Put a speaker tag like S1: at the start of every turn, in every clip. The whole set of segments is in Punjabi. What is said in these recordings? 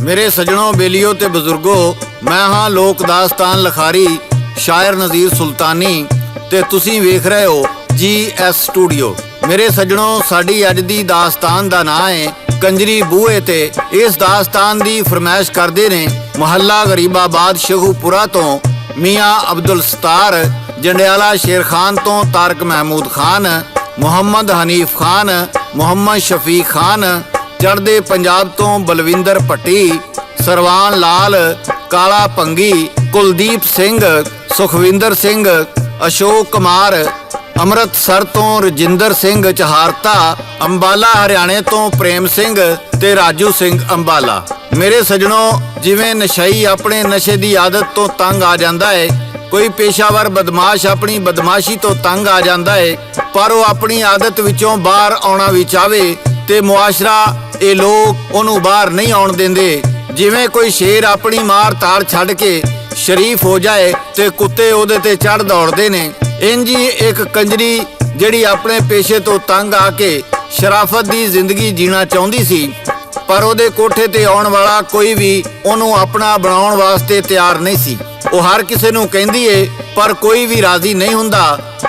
S1: मेरे सजनों, बेलियो ते बजुर्गो, मैं हाँ लोक दास्तान लखारी शायर नज़ीर सुल्तानी ते तुसीं वेख रहे हो GS स्टूडियो। मेरे सजनों, साडी अज दी दास्तान दा नाम है कंजरी बूहे ते। इस दास्तान दी फरमाइश करदे ने मुहल्ला गरीबाबाद शेखूपुरा तो मियाँ अब्दुल सत्तार, जंडियाला शेर खान तो तारक महमूद खान, मुहम्मद हनीफ खान, मुहम्मद शफीक खान, चढ़दे पंजाब तो बलविंदर भट्टी, सरवान लाल, काला भंगी, कुलदीप सिंह, सुखविंदर सिंह, अशोक कुमार, अमृतसर तो रजिंदर सिंह चहारता, अंबाला हरियाणे तो प्रेम सिंह ते राजू सिंह अंबाला। मेरे सजनों, जिवें नशई अपने नशे की आदत तो तंग आ जाता है, कोई पेशावर बदमाश अपनी बदमाशी तो तंग आ जाता है, पर वो अपनी आदत विचों बाहर आउणा भी चाहे ते मुआशरा ये लोग उन्होंने बाहर नहीं आउण देंदे। जिवें कोई शेर अपनी मार ताड़ छड्ड के शरीफ हो जाए ते कुत्ते उहदे ते चढ़ दौड़दे ने, इंज ही एक कंजरी जिहड़ी अपने पेशे तो तंग आके शराफत दी जिंदगी जीना चाहुंदी सी, पर उहदे कोठे ते आउण वाला कोई भी उहनूं अपना बनाउण वास्ते तैयार नहीं सी। ਉਹ हर किसी ਨੂੰ ਕਹਿੰਦੀ ਏ पर कोई भी राजी नहीं हुंदा।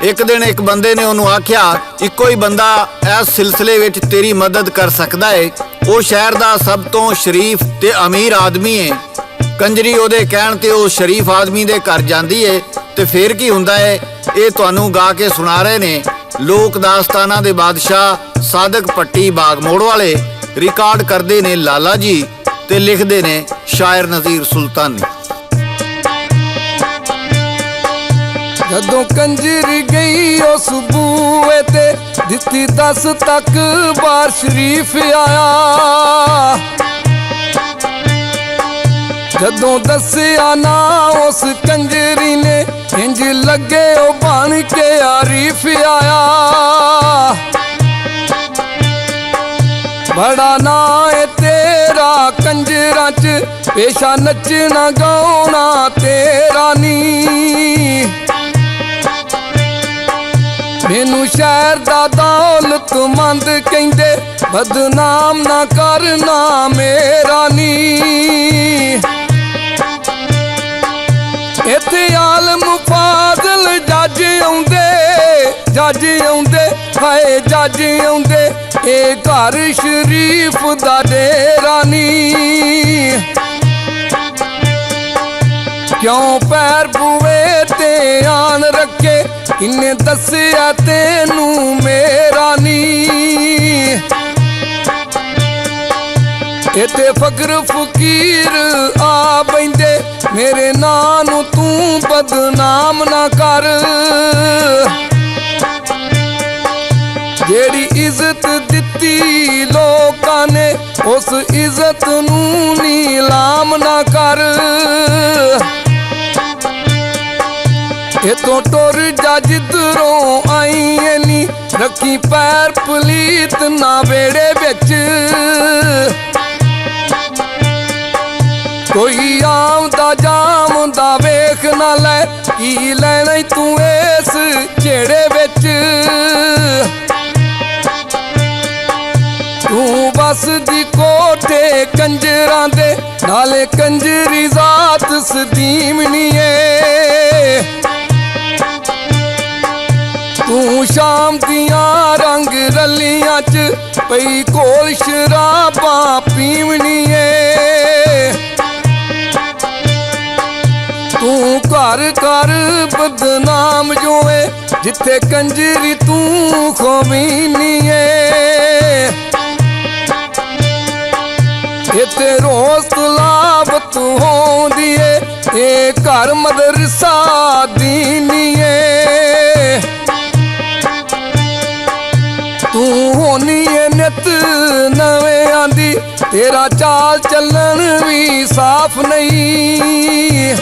S1: एक दिन एक बंदे ने ਉਹਨੂੰ आख्या, ਇੱਕੋ ही बंदा इस सिलसिले विच तेरी मदद कर सकता है। वो शहर का सब तो शरीफ ते अमीर आदमी है। कंजरी ਉਹਦੇ ਕਹਿਣ ਤੇ ਉਹ शरीफ आदमी ਦੇ घर ਜਾਂਦੀ ਏ ਤੇ फिर की हुंदा है ये ਤੁਹਾਨੂੰ गा के सुना रहे ने लोक दास्ताना दे बादशाह सादक पट्टी बाग मोड़ वाले। रिकॉर्ड करते ने लाला जी ते लिखते ने शायर नज़ीर सुल्तानी।
S2: जदों कंजरी गई उस बूहे ते दित्ती 10 तक बार शरीफ आया। जदों दस्या ना उस कंजरी ने इंज लगे ओ बन के आरीफ आया। बड़ा ना है तेरा कंजरां च पेशा नचना गाउणा तेरा नी। मैनू शहर दा दौलतमंद कहंदे बदनाम ना करना मेरा नी। इत्थे आलम फाजल जज आउंदे हाय जज आउंदे ए घर शरीफ दा डेरा नी। क्यों पैर बुए ते आन रखे किन्ने दस्या तेनू मेरा नी। इत्थे फकर फकीर आ बैंदे मेरे नां नू तू बदनाम ना कर। जेड़ी इज्जत दित्ती लोकां ने उस इज्जत नू नीलाम ना कर। इतों टुर जा जिधरों आई नी रखी पैर पलीत ना वेड़े बिच। कोई आमदा जामदा वेख ना लै की लैना तू इस झेड़े बिच। तू बस दी कोठे कंजरां दे नाले कंजरी जात सदीमनी है। तू शाम दियां रंग रलियां च पई कोल शराबां पीवनी है। तू घर घर बदनाम जो है जिथे कंजरी तू खोवीनी है। इत्थे रोज तलावत होंदी है ये घर मदरसा दीनी है। तू होनी है नित नवें आंदी तेरा चाल चलन भी साफ नहीं।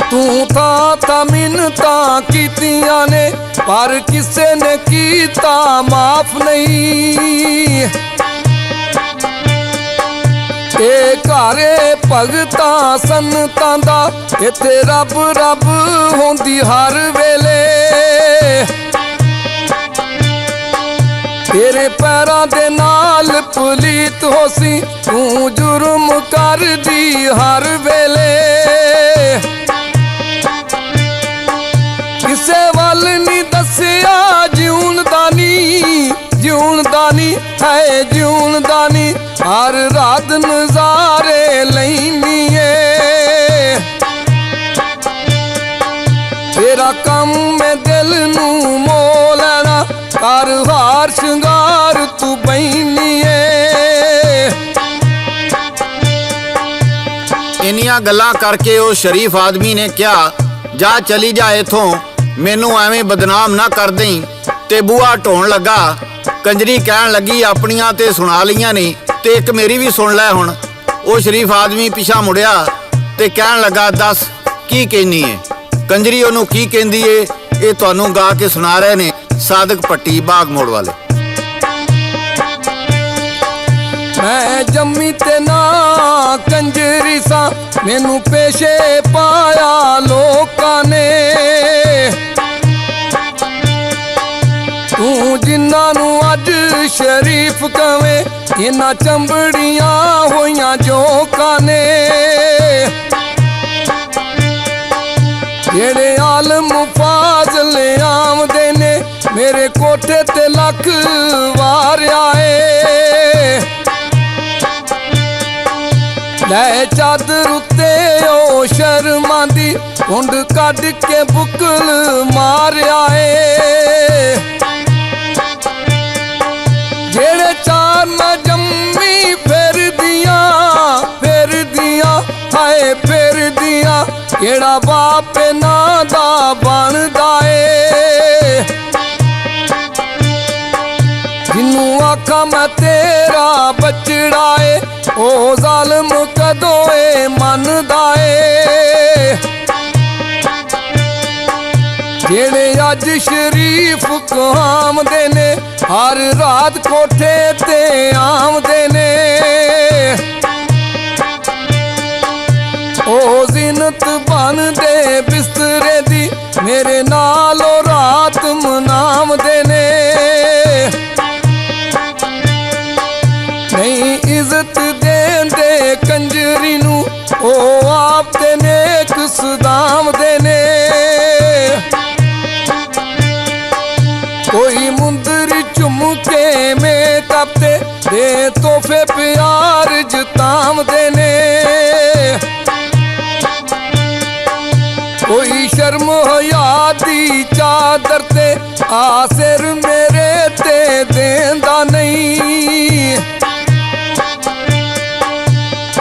S2: तू था मिन्नतां कीतियां ने पर किसे ने कीता माफ नहीं। ए घरे भगतां संतां दा इत्थे रब रब होंदी हर वेले। ਤੇਰੇ ਪੈਰਾਂ ਦੇ ਨਾਲ ਪਲੀਤ ਹੋਸੀ ਤੂੰ ਜੁਰਮ ਕਰਦੀ ਹਰ ਵੇਲੇ ਕਿਸੇ ਵੱਲ ਨਹੀਂ ਦੱਸਿਆ ਜਿਉਣ ਦਾ ਨੀ ਹੈ ਜਿਉਣ ਦਾ ਨੀ ਹਰ ਰਾਤ ਨਜ਼ਾਰੇ ਲੈਨੀ ਏ ਤੇਰਾ ਕੰਮ ਏ ਦਿਲ ਨੂੰ ਮੋਹ ਲੈਣਾ ਕਰ ਹਾਰ ਸ਼ਿੰਗਾਰ ਤੂੰ ਬੈਨੀ ਏ
S1: ਇੰਨੀਆਂ ਗੱਲਾਂ ਕਰਕੇ ਉਹ ਸ਼ਰੀਫ ਆਦਮੀ ਨੇ ਕਿਹਾ ਜਾ ਚਲੀ ਜਾ ਇਥੋਂ ਮੈਨੂੰ ਐਵੇਂ ਬਦਨਾਮ ਨਾ ਕਰ ਦੇਈਂ ਤੇ ਬੂਹਾ ਢੋਣ ਲੱਗਾ। ਕੰਜਰੀ ਕਹਿਣ ਲੱਗੀ ਆਪਣੀਆਂ ਤੇ ਸੁਣਾ ਲਈਆਂ ਨੇ ਤੇ ਇੱਕ ਮੇਰੀ ਵੀ ਸੁਣ ਲੈ ਹੁਣ। ਉਹ ਸ਼ਰੀਫ ਆਦਮੀ ਪਿਛਾ ਮੁੜਿਆ ਤੇ ਕਹਿਣ ਲੱਗਾ ਦੱਸ ਕੀ ਕਹਿਨੀ ਏ। ਕੰਜਰੀ ਉਹਨੂੰ ਕੀ ਕਹਿੰਦੀ ਏ ਇਹ ਤੁਹਾਨੂੰ ਗਾ ਕੇ ਸੁਣਾ ਰਹੇ ਨੇ ਸਾਦਕ ਭੱਟੀ ਬਾਗ ਮੋੜ ਵਾਲੇ।
S2: ਮੈਂ ਜੰਮੀ ਤੇ ਨਾ ਕੰਜਰੀ ਸਾਂ ਮੈਨੂੰ ਪੇਸ਼ੇ ਪਾਇਆ ਲੋਕਾਂ ਨੇ ਤੂੰ ਜਿਨ੍ਹਾਂ ਨੂੰ ਅੱਜ ਸ਼ਰੀਫ ਕਵੇਂ ਇਹਨਾਂ ਚੰਬੜੀਆਂ ਹੋਈਆਂ ਜੋਕਾਂ ਨੇ ਜਿਹੜੇ ਆਲਮ ਫਾਜ਼ਲ ਆਮਦੇ ਨੇ ਮੇਰੇ ਕੋਠੇ ਤੇ ਲੱਖ ਵਾਰਿਆ ਏ ਲੈ ਚਾਦਰ ਉੱਤੇ ਉਹ ਸ਼ਰਮਾਂਦੀ ਕੁੰਡ ਕੱਢ ਕੇ ਬੁਕਲ ਮਾਰਿਆ ਏ ਜਿਹੜੇ ਚਾਰ ਨਾ ਜੰਮੀ ਫਿਰਦੀਆਂ ਹਾਏ ਫਿਰਦੀਆਂ ਕਿਹੜਾ ਬਾਪ ਨਾ ਦਾ ਬਣਦਾ ਏ ਜਿਹਨੂੰ ਆਖਾਂ ਮੈਂ ਤੇਰਾ ਬੱਚੜਾ ਏ ਉਹ ਜ਼ਾਲਮ ਕਦੋਂ ਏ ਮੰਨਦਾ ਏ ਜਿਹੜੇ ਅੱਜ ਸ਼ਰੀਫ ਕਹਾਮਦੇ ਨੇ ਹਰ ਰਾਤ ਕੋਠੇ ਤੇ ਆਮਦੇ ਨੇ ਉਹ ਜ਼ਿਨਤ ਬਣਦੇ ਬਿਸਤਰੇ ਦੀ ਮੇਰੇ ਨਾਲ ਉਹ ਰਾਤ ਮਨਾਵਦੇ ਨੇ ਨਹੀਂ ਇੱਜ਼ਤ ਦੇਂਦੇ ਕੰਜਰੀ ਨੂੰ ਉਹ ਆਪ ਤੇ ਨੇਕ ਸਦਾਮਦੇ ਨੇ ਕੋਈ ਮੁੰਦਰੀ ਝੁੰਮ ਕੇ ਮੇਕਅਪ ਤੇ ਦੇ ਤੋਹਫੇ ਪਿਆਰ ਜਤਾਮਦੇ ਨੇ ਕੋਈ ਸ਼ਰਮ ਹਯਾ ਦੀ ਚਾਦਰ ਤੇ ਆ ਸਿਰ ਮੇਰੇ ਤੇ ਦੇਂਦਾ ਨਹੀਂ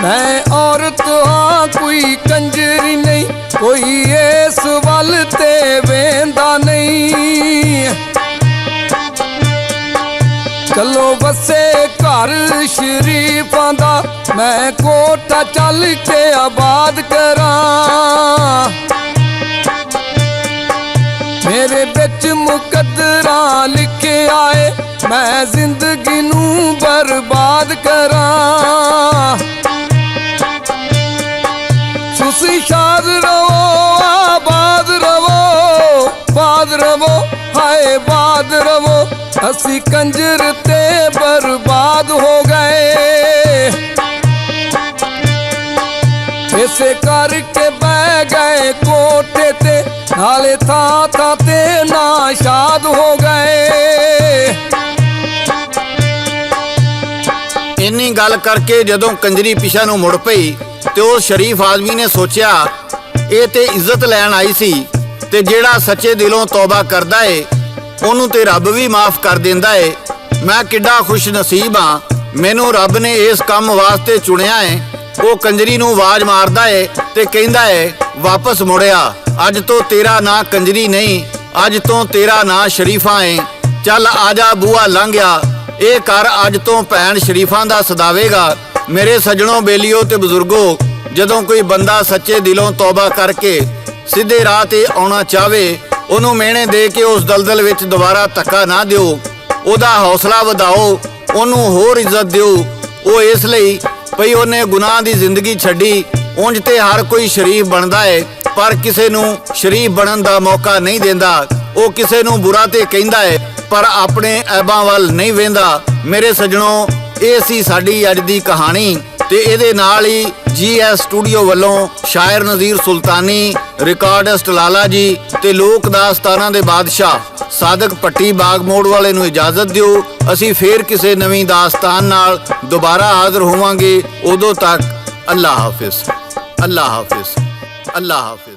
S2: ਮੈਂ ਔਰਤ ਹਾਂ ਕੋਈ ਕੰਜਰੀ ਨਹੀਂ ਕੋਈ ਇਸ ਵੱਲ ਤੇ ਵੇਂਦਾ ਨਹੀਂ ਚਲੋ ਵਸੇ ਘਰ ਸ਼ਰੀਫਾਂ ਦਾ ਮੈਂ ਕੋਟਾ ਚੱਲ ਕੇ ਆਬਾਦ ਕਰਾਂ ਮੇਰੇ ਵਿੱਚ ਮੁਕੱਦਰਾਂ ਲਿਖਿਆ ਏ ਮੈਂ ਜ਼ਿੰਦਗੀ ਨੂੰ ਬਰਬਾਦ ਕਰਾਂ ਤੁਸੀਂ ਸ਼ਾਦ ਰਵੋ ਆਬਾਦ ਰਵੋ ਬਾਦ ਰਵੋ ਹਾਏ ਬਾਦ ਰਵੋ ਅਸੀਂ ਕੰਜਰ ਤੇ ਬਰਬਾਦ ਹੋ ਗਏ ਇਸੇ ਕਰਕੇ ਬਹਿ ਗਏ ਕੋਠੇ ਤੇ ਨਾਲੇ ਥਾਂ ਥਾਂ ਤੇ ਨਾਸ਼ਾਦ ਹੋ ਗਏ
S1: ਇੰਨੀ ਗੱਲ ਕਰਕੇ ਜਦੋਂ ਕੰਜਰੀ ਪਿਛਾ ਨੂੰ ਮੁੜ ਪਈ ਤੇ ਉਹ ਸ਼ਰੀਫ ਆਦਮੀ ਨੇ ਸੋਚਿਆ ਇਹ ਤੇ ਇੱਜ਼ਤ ਲੈਣ ਆਈ ਸੀ ਤੇ ਜਿਹੜਾ ਸੱਚੇ ਦਿਲੋਂ ਤੌਬਾ ਕਰਦਾ ਏ ਉਹਨੂੰ ਤੇ ਰੱਬ ਵੀ ਮਾਫ ਕਰ ਦਿੰਦਾ ਏ। ਮੈਂ ਕਿੱਡਾ ਖੁਸ਼ ਨਸੀਬ ਹਾਂ ਮੈਨੂੰ ਰੱਬ ਨੇ ਇਸ ਕੰਮ ਵਾਸਤੇ ਚੁਣਿਆ ਏ। ਉਹ ਕੰਜਰੀ ਨੂੰ ਆਵਾਜ਼ ਮਾਰਦਾ ਏ ਤੇ ਕਹਿੰਦਾ ਏ ਵਾਪਸ ਮੁੜਿਆ ਅੱਜ ਤੋਂ ਤੇਰਾ ਨਾਂ ਕੰਜਰੀ ਨਹੀਂ ਅੱਜ ਤੋਂ ਤੇਰਾ ਨਾਂ ਸ਼ਰੀਫਾ ਏ। ਚੱਲ ਆਜਾ ਬੂਹਾ ਲੰਘਿਆ ਇਹ ਘਰ ਅੱਜ ਤੋਂ ਭੈਣ ਸ਼ਰੀਫਾਂ ਦਾ ਸਦਾਵੇਗਾ। ਮੇਰੇ ਸੱਜਣੋ ਬੇਲੀਓ ਤੇ ਬਜ਼ੁਰਗੋ ਜਦੋਂ ਕੋਈ ਬੰਦਾ ਸੱਚੇ ਦਿਲੋਂ ਤੌਬਾ ਕਰਕੇ ਸਿੱਧੇ ਰਾਹ ਤੇ ਆਉਣਾ ਚਾਹਵੇ ਉਹਨੂੰ ਮਿਹਣੇ ਦੇ ਕੇ ਉਸ ਦਲਦਲ ਵਿੱਚ ਦੁਬਾਰਾ ਧੱਕਾ ਨਾ ਦਿਓ ਉਹਦਾ ਹੌਸਲਾ ਵਧਾਓ ਉਹਨੂੰ ਹੋਰ ਇੱਜ਼ਤ ਦਿਓ। ਉਹ ਇਸ ਲਈ ਭਈ ਉਹਨੇ ਗੁਨਾਹ ਦੀ ਜ਼ਿੰਦਗੀ ਛੱਡੀ। ਉਂਝ ਤੇ ਹਰ ਕੋਈ ਸ਼ਰੀਫ ਬਣਦਾ ਏ ਪਰ ਕਿਸੇ ਨੂੰ ਸ਼ਰੀਫ ਬਣਨ ਦਾ ਮੌਕਾ ਨਹੀਂ ਦਿੰਦਾ। ਉਹ ਕਿਸੇ ਨੂੰ ਬੁਰਾ ਤੇ ਕਹਿੰਦਾ ਏ ਪਰ ਆਪਣੇ ਐਬਾਂ ਵੱਲ ਨਹੀਂ ਵੇਂਦਾ। ਮੇਰੇ ਸੱਜਣੋ, ਇਹ ਸੀ ਸਾਡੀ ਅੱਜ ਦੀ ਕਹਾਣੀ ਤੇ ਇਹਦੇ ਨਾਲ ਹੀ GS ਸਟੂਡੀਓ ਵੱਲੋਂ ਸ਼ਾਇਰ ਨਜ਼ੀਰ ਸੁਲਤਾਨੀ, ਰਿਕਾਰਡਿਸਟ ਲਾਲਾ ਜੀ ਤੇ ਲੋਕ ਦਾਸਤਾਨਾਂ ਦੇ ਬਾਦਸ਼ਾਹ ਸਾਦਕ ਪੱਟੀ ਬਾਗ ਮੋੜ ਵਾਲੇ ਨੂੰ ਇਜਾਜ਼ਤ ਦਿਓ। ਅਸੀਂ ਫੇਰ ਕਿਸੇ ਨਵੀਂ ਦਾਸਤਾਨ ਨਾਲ ਦੁਬਾਰਾ ਹਾਜ਼ਰ ਹੋਵਾਂਗੇ। ਉਦੋਂ ਤੱਕ ਅੱਲਾ ਹਾਫਿਜ਼, ਅੱਲਾ ਹਾਫਿਜ਼, ਅੱਲਾ ਹਾਫਿਜ਼।